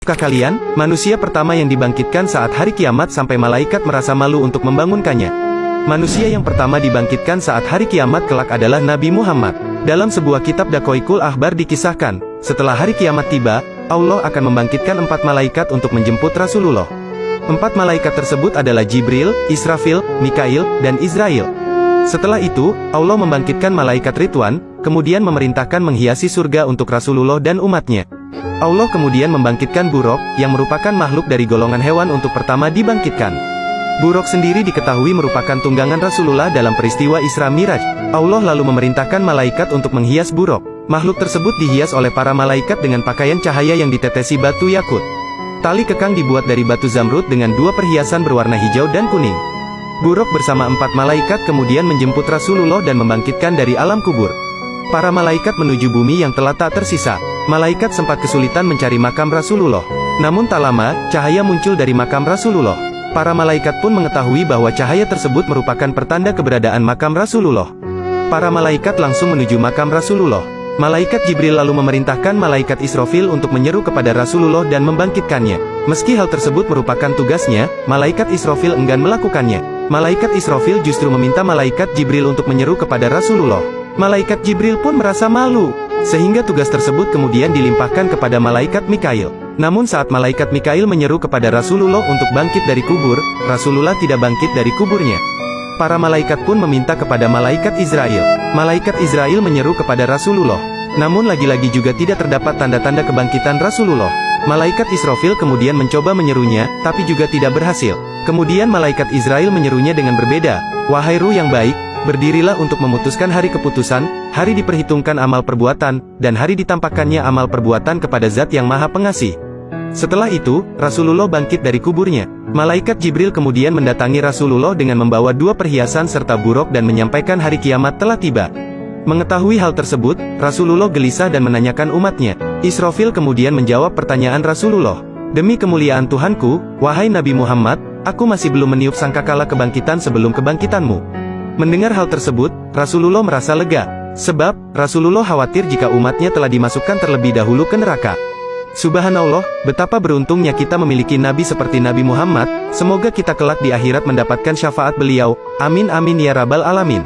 Tahukah kalian, manusia pertama yang dibangkitkan saat hari kiamat sampai malaikat merasa malu untuk membangunkannya? Manusia yang pertama dibangkitkan saat hari kiamat kelak adalah Nabi Muhammad. Dalam sebuah kitab Daqaiqul Akhbar dikisahkan, setelah hari kiamat tiba, Allah akan membangkitkan 4 malaikat untuk menjemput Rasulullah. 4 malaikat tersebut adalah Jibril, Israfil, Mikail, dan Israil. Setelah itu, Allah membangkitkan malaikat Ridwan, kemudian memerintahkan menghiasi surga untuk Rasulullah dan umatnya. Allah kemudian membangkitkan Buraq, yang merupakan makhluk dari golongan hewan untuk pertama dibangkitkan. Buraq sendiri diketahui merupakan tunggangan Rasulullah dalam peristiwa Isra Miraj. Allah lalu memerintahkan malaikat untuk menghias Buraq. Makhluk tersebut dihias oleh para malaikat dengan pakaian cahaya yang ditetesi batu yakut. Tali kekang dibuat dari batu zamrud dengan 2 perhiasan berwarna hijau dan kuning. Buraq bersama 4 malaikat kemudian menjemput Rasulullah dan membangkitkan dari alam kubur. Para malaikat menuju bumi yang telah tak tersisa. Malaikat sempat kesulitan mencari makam Rasulullah. Namun tak lama, cahaya muncul dari makam Rasulullah. Para malaikat pun mengetahui bahwa cahaya tersebut merupakan pertanda keberadaan makam Rasulullah. Para malaikat langsung menuju makam Rasulullah. Malaikat Jibril lalu memerintahkan malaikat Israfil untuk menyeru kepada Rasulullah dan membangkitkannya. Meski hal tersebut merupakan tugasnya, malaikat Israfil enggan melakukannya. Malaikat Israfil justru meminta malaikat Jibril untuk menyeru kepada Rasulullah. Malaikat Jibril pun merasa malu, sehingga tugas tersebut kemudian dilimpahkan kepada malaikat Mikail. Namun saat malaikat Mikail menyeru kepada Rasulullah untuk bangkit dari kubur, Rasulullah tidak bangkit dari kuburnya. Para malaikat pun meminta kepada malaikat Israil. Malaikat Israil menyeru kepada Rasulullah. Namun lagi-lagi juga tidak terdapat tanda-tanda kebangkitan Rasulullah. Malaikat Israfil kemudian mencoba menyerunya, tapi juga tidak berhasil. Kemudian malaikat Israil menyerunya dengan berbeda. Wahai ruh yang baik, berdirilah untuk memutuskan hari keputusan, hari diperhitungkan amal perbuatan, dan hari ditampakkannya amal perbuatan kepada Zat yang Maha Pengasih. Setelah itu, Rasulullah bangkit dari kuburnya. Malaikat Jibril kemudian mendatangi Rasulullah dengan membawa 2 perhiasan serta Buraq dan menyampaikan hari kiamat telah tiba. Mengetahui hal tersebut, Rasulullah gelisah dan menanyakan umatnya. Israfil kemudian menjawab pertanyaan Rasulullah. Demi kemuliaan Tuhanku, wahai Nabi Muhammad, aku masih belum meniup sangkakala kebangkitan sebelum kebangkitanmu. Mendengar hal tersebut, Rasulullah merasa lega. Sebab, Rasulullah khawatir jika umatnya telah dimasukkan terlebih dahulu ke neraka. Subhanallah, betapa beruntungnya kita memiliki Nabi seperti Nabi Muhammad. Semoga kita kelak di akhirat mendapatkan syafaat beliau. Amin amin ya rabbal alamin.